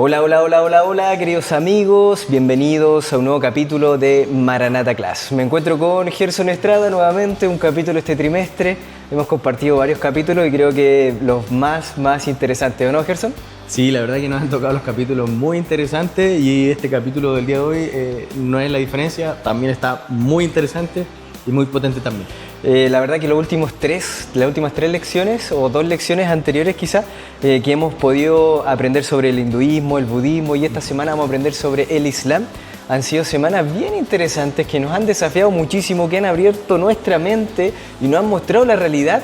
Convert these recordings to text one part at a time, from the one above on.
Hola, hola, hola, hola, hola, queridos amigos, bienvenidos a un nuevo capítulo de Maranata Class. Me encuentro con Gerson Estrada nuevamente, un capítulo este trimestre. Hemos compartido varios capítulos y creo que los más interesantes, ¿o no, Gerson? Sí, la verdad que nos han tocado los capítulos muy interesantes y este capítulo del día de hoy no es la diferencia, también está muy interesante y muy potente también. La verdad que las últimas tres lecciones o dos lecciones anteriores quizás que hemos podido aprender sobre el hinduismo, el budismo y esta semana vamos a aprender sobre el islam. Han sido semanas bien interesantes que nos han desafiado muchísimo, que han abierto nuestra mente y nos han mostrado la realidad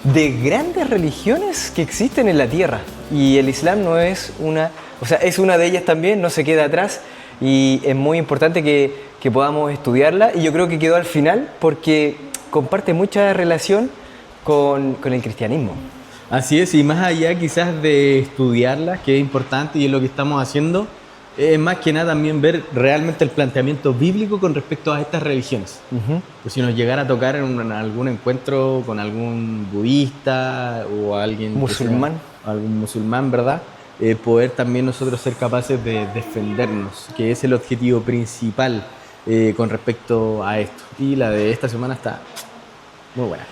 de grandes religiones que existen en la tierra. Y el islam no es una, es una de ellas también, no se queda atrás y es muy importante que podamos estudiarla y yo creo que quedó al final porque comparte mucha relación con el cristianismo. Así es, y más allá quizás de estudiarlas, que es importante y es lo que estamos haciendo, es más que nada también ver realmente el planteamiento bíblico con respecto a estas religiones. Pues si nos llegara a tocar en algún encuentro con algún budista o alguien musulmán, algún musulmán, ¿verdad? Poder también nosotros ser capaces de defendernos, que es el objetivo principal con respecto a esto. Y la de esta semana está muy buena.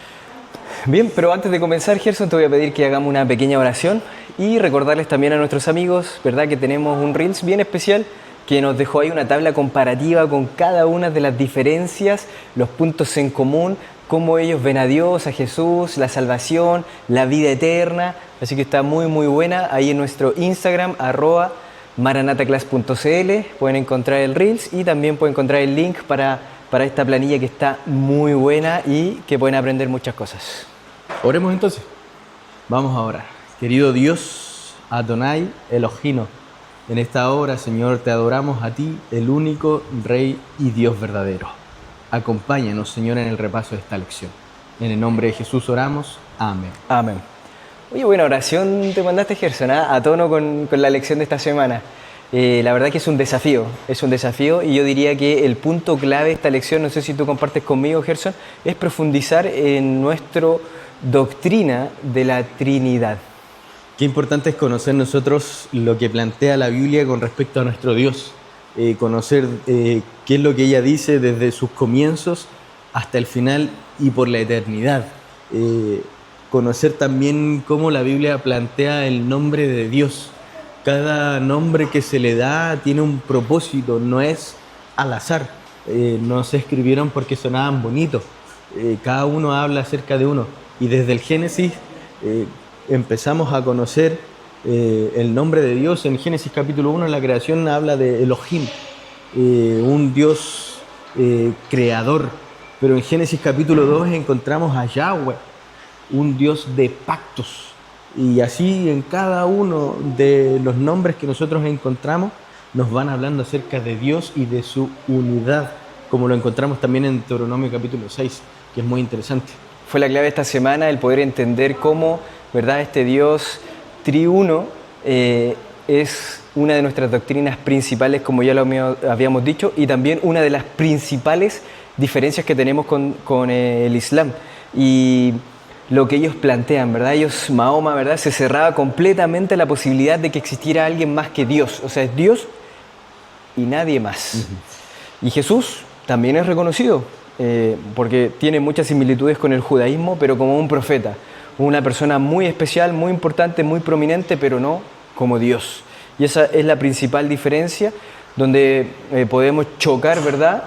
Bien, pero antes de comenzar, Gerson, te voy a pedir que hagamos una pequeña oración y recordarles también a nuestros amigos, ¿verdad?, que tenemos un Reels bien especial que nos dejó ahí una tabla comparativa con cada una de las diferencias, los puntos en común, cómo ellos ven a Dios, a Jesús, la salvación, la vida eterna. Así que está muy buena ahí en nuestro Instagram, @maranataclass.cl. Pueden encontrar el Reels y también pueden encontrar el link para esta planilla que está muy buena y que pueden aprender muchas cosas. Oremos entonces. Vamos a orar. Querido Dios, Adonai Elohino, en esta hora, Señor, te adoramos a ti, el único Rey y Dios verdadero. Acompáñanos, Señor, en el repaso de esta lección. En el nombre de Jesús oramos. Amén. Amén. Oye, buena oración te mandaste, Gerson, a tono con la lección de esta semana. La verdad que es un desafío y yo diría que el punto clave de esta lección, no sé si tú compartes conmigo, Gerson, es profundizar en nuestra doctrina de la Trinidad. Qué importante es conocer nosotros lo que plantea la Biblia con respecto a nuestro Dios, conocer qué es lo que ella dice desde sus comienzos hasta el final y por la eternidad. Conocer también cómo la Biblia plantea el nombre de Dios. Cada nombre que se le da tiene un propósito, no es al azar. No se escribieron porque sonaban bonitos. Cada uno habla acerca de uno. Y desde el Génesis empezamos a conocer el nombre de Dios. En Génesis capítulo 1, en la creación, habla de Elohim, un Dios creador. Pero en Génesis capítulo 2 encontramos a Yahweh, un Dios de pactos. Y así en cada uno de los nombres que nosotros encontramos nos van hablando acerca de Dios y de su unidad, como lo encontramos también en Deuteronomio capítulo 6, que es muy interesante. Fue la clave esta semana el poder entender cómo, ¿verdad?, este Dios triuno es una de nuestras doctrinas principales, como ya lo habíamos dicho, y también una de las principales diferencias que tenemos con el Islam. Y lo que ellos plantean, ¿verdad? Mahoma, ¿verdad?, se cerraba completamente a la posibilidad de que existiera alguien más que Dios. O sea, es Dios y nadie más. Y Jesús también es reconocido, porque tiene muchas similitudes con el judaísmo, pero como un profeta. Una persona muy especial, muy importante, muy prominente, pero no como Dios. Y esa es la principal diferencia, donde podemos chocar, ¿verdad?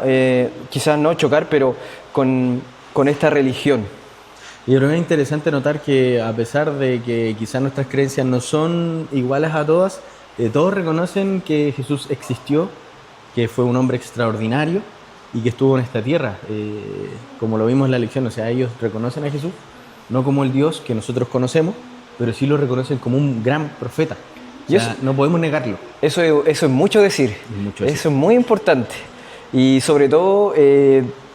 Quizás no chocar, pero con esta religión. Y creo que es interesante notar que a pesar de que quizás nuestras creencias no son iguales a todas, todos reconocen que Jesús existió, que fue un hombre extraordinario y que estuvo en esta tierra. Como lo vimos en la lección, o sea, ellos reconocen a Jesús, no como el Dios que nosotros conocemos, pero sí lo reconocen como un gran profeta. O sea, no podemos negarlo. Eso es mucho decir. Eso es muy importante. Y sobre todo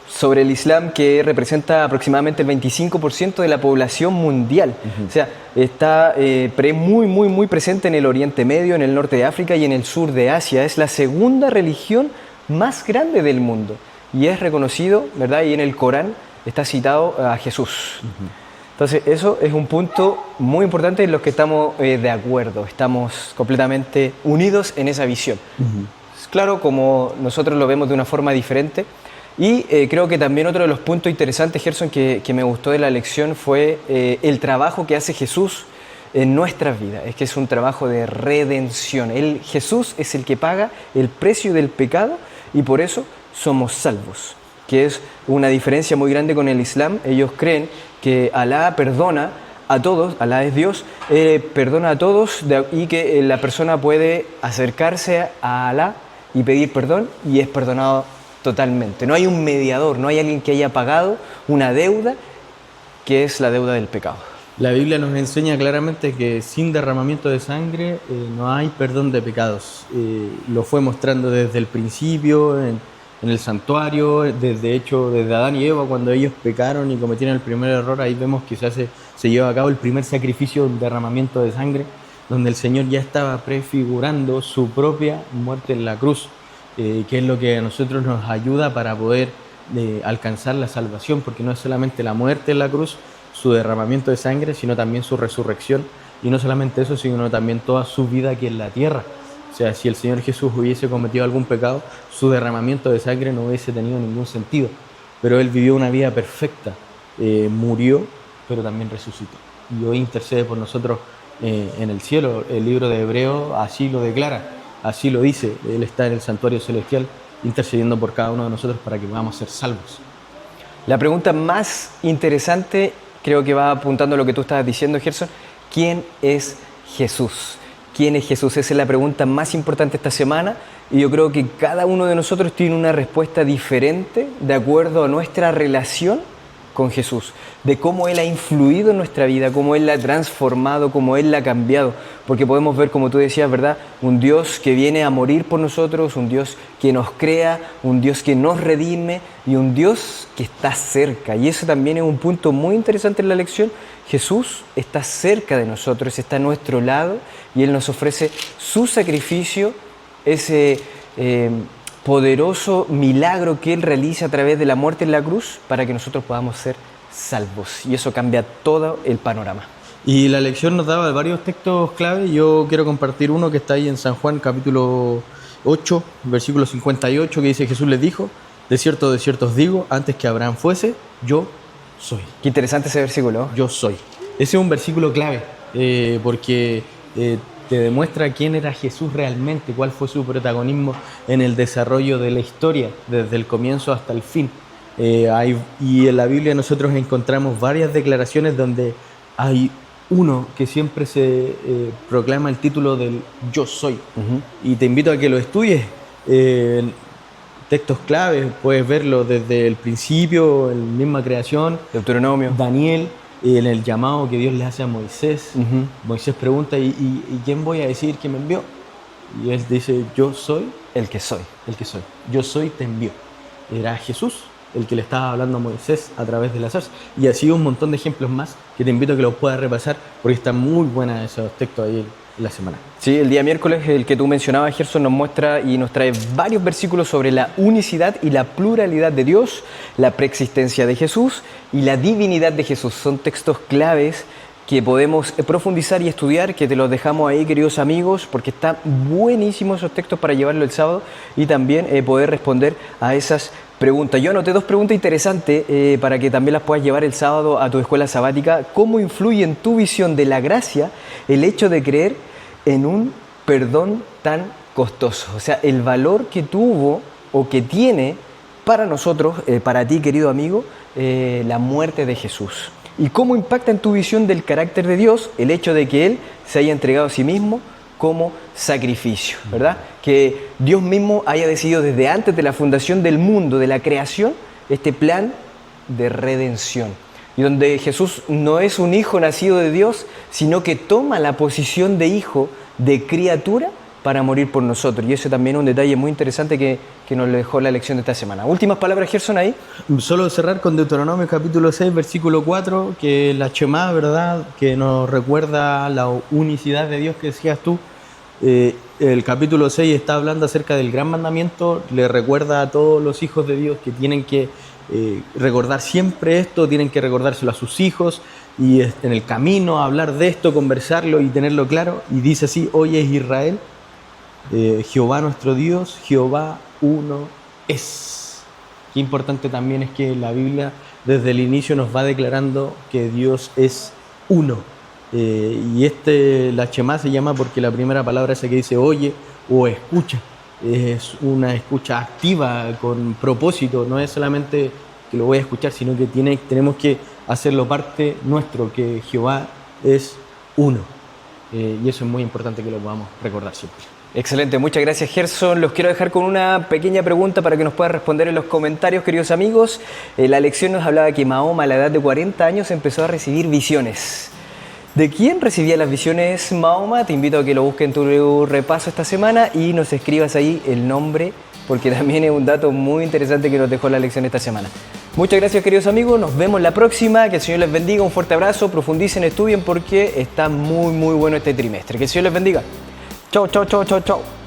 sobre el Islam, que representa aproximadamente el 25% de la población mundial. O sea, está muy presente en el Oriente Medio, en el norte de África y en el sur de Asia. Es la segunda religión más grande del mundo y es reconocido, ¿verdad? Y en el Corán está citado a Jesús. Entonces, eso es un punto muy importante en los que estamos de acuerdo, estamos completamente unidos en esa visión. Es claro, como nosotros lo vemos de una forma diferente, y creo que también otro de los puntos interesantes, Gerson, que me gustó de la lección fue el trabajo que hace Jesús en nuestras vidas. Es que es un trabajo de redención. Jesús es el que paga el precio del pecado y por eso somos salvos, que es una diferencia muy grande con el Islam. Ellos creen que Alá perdona a todos, Alá es Dios, perdona a todos y que la persona puede acercarse a Alá y pedir perdón y es perdonado totalmente. No hay un mediador, no hay alguien que haya pagado una deuda que es la deuda del pecado. La Biblia nos enseña claramente que sin derramamiento de sangre no hay perdón de pecados. Lo fue mostrando desde el principio, en el santuario, desde Adán y Eva, cuando ellos pecaron y cometieron el primer error, ahí vemos que se lleva a cabo el primer sacrificio, un derramamiento de sangre, donde el Señor ya estaba prefigurando su propia muerte en la cruz, que es lo que a nosotros nos ayuda para poder alcanzar la salvación, porque no es solamente la muerte en la cruz, su derramamiento de sangre, sino también su resurrección, y no solamente eso, sino también toda su vida aquí en la tierra. O sea, si el Señor Jesús hubiese cometido algún pecado, su derramamiento de sangre no hubiese tenido ningún sentido. Pero Él vivió una vida perfecta, murió, pero también resucitó. Y hoy intercede por nosotros en el cielo. El libro de Hebreos así lo declara, así lo dice. Él está en el santuario celestial intercediendo por cada uno de nosotros para que podamos ser salvos. La pregunta más interesante, creo que va apuntando a lo que tú estabas diciendo, Gerson. ¿Quién es Jesús? ¿Quién es Jesús? Esa es la pregunta más importante esta semana y yo creo que cada uno de nosotros tiene una respuesta diferente de acuerdo a nuestra relación con Jesús, de cómo Él ha influido en nuestra vida, cómo Él la ha transformado, cómo Él la ha cambiado, porque podemos ver, como tú decías, ¿verdad? Un Dios que viene a morir por nosotros, un Dios que nos crea, un Dios que nos redime y un Dios que está cerca. Y eso también es un punto muy interesante en la lección. Jesús está cerca de nosotros, está a nuestro lado y Él nos ofrece su sacrificio, ese poderoso milagro que Él realiza a través de la muerte en la cruz para que nosotros podamos ser salvos. Y eso cambia todo el panorama. Y la lección nos daba varios textos clave. Yo quiero compartir uno que está ahí en San Juan, capítulo 8, versículo 58, que dice: Jesús les dijo, de cierto os digo, antes que Abraham fuese, yo soy. Qué interesante ese versículo. Yo soy. Ese es un versículo clave, porque te demuestra quién era Jesús realmente, cuál fue su protagonismo en el desarrollo de la historia, desde el comienzo hasta el fin. Y en la Biblia nosotros encontramos varias declaraciones donde hay uno que siempre se proclama el título del yo soy. Y te invito a que lo estudies. Textos claves, puedes verlo desde el principio, en la misma creación. Deuteronomio. Daniel, en el llamado que Dios le hace a Moisés. Moisés pregunta, ¿y quién voy a decir que me envió? Y él dice, yo soy el que soy. El que soy. Yo soy te envió. Era Jesús el que le estaba hablando a Moisés a través de la zarza. Y así un montón de ejemplos más que te invito a que los puedas repasar porque están muy buenos esos textos ahí en la semana. Sí, el día miércoles, el que tú mencionabas, Gerson, nos muestra y nos trae varios versículos sobre la unicidad y la pluralidad de Dios, la preexistencia de Jesús y la divinidad de Jesús. Son textos claves que podemos profundizar y estudiar, que te los dejamos ahí, queridos amigos, porque están buenísimos esos textos para llevarlo el sábado y también poder responder a esas preguntas. Yo anoté dos preguntas interesantes para que también las puedas llevar el sábado a tu escuela sabática. ¿Cómo influye en tu visión de la gracia el hecho de creer en un perdón tan costoso? O sea, el valor que tuvo o que tiene para nosotros, para ti, querido amigo, la muerte de Jesús. ¿Y cómo impacta en tu visión del carácter de Dios el hecho de que Él se haya entregado a sí mismo como sacrificio, ¿verdad? Que Dios mismo haya decidido desde antes de la fundación del mundo, de la creación, este plan de redención. Y donde Jesús no es un hijo nacido de Dios, sino que toma la posición de hijo, de criatura, para morir por nosotros. Y eso también es un detalle muy interesante que nos lo dejó la lección de esta semana. Últimas palabras, Gerson, ahí. Solo cerrar con Deuteronomio capítulo 6, versículo 4, que es la Shemá, ¿verdad? Que nos recuerda la unicidad de Dios que decías tú. El capítulo 6 está hablando acerca del gran mandamiento, le recuerda a todos los hijos de Dios que tienen que recordar siempre esto, tienen que recordárselo a sus hijos, y en el camino hablar de esto, conversarlo y tenerlo claro. Y dice así: oye Israel, Jehová nuestro Dios, Jehová uno es. Qué importante también es que la Biblia desde el inicio nos va declarando que Dios es uno. Y la Shema se llama porque la primera palabra esa que dice oye o escucha, es una escucha activa con propósito, no es solamente que lo voy a escuchar, sino que tenemos que hacerlo parte nuestro, que Jehová es uno. Y eso es muy importante que lo podamos recordar siempre. Excelente, muchas gracias Gerson. Los quiero dejar con una pequeña pregunta para que nos puedan responder en los comentarios, queridos amigos. La lección nos hablaba que Mahoma a la edad de 40 años empezó a recibir visiones. ¿De quién recibía las visiones Mahoma? Te invito a que lo busques en tu repaso esta semana y nos escribas ahí el nombre, porque también es un dato muy interesante que nos dejó la lección esta semana. Muchas gracias queridos amigos, nos vemos la próxima, que el Señor les bendiga, un fuerte abrazo, profundicen, estudien porque está muy bueno este trimestre. Que el Señor les bendiga. Chau, chau, chau, chau, chau.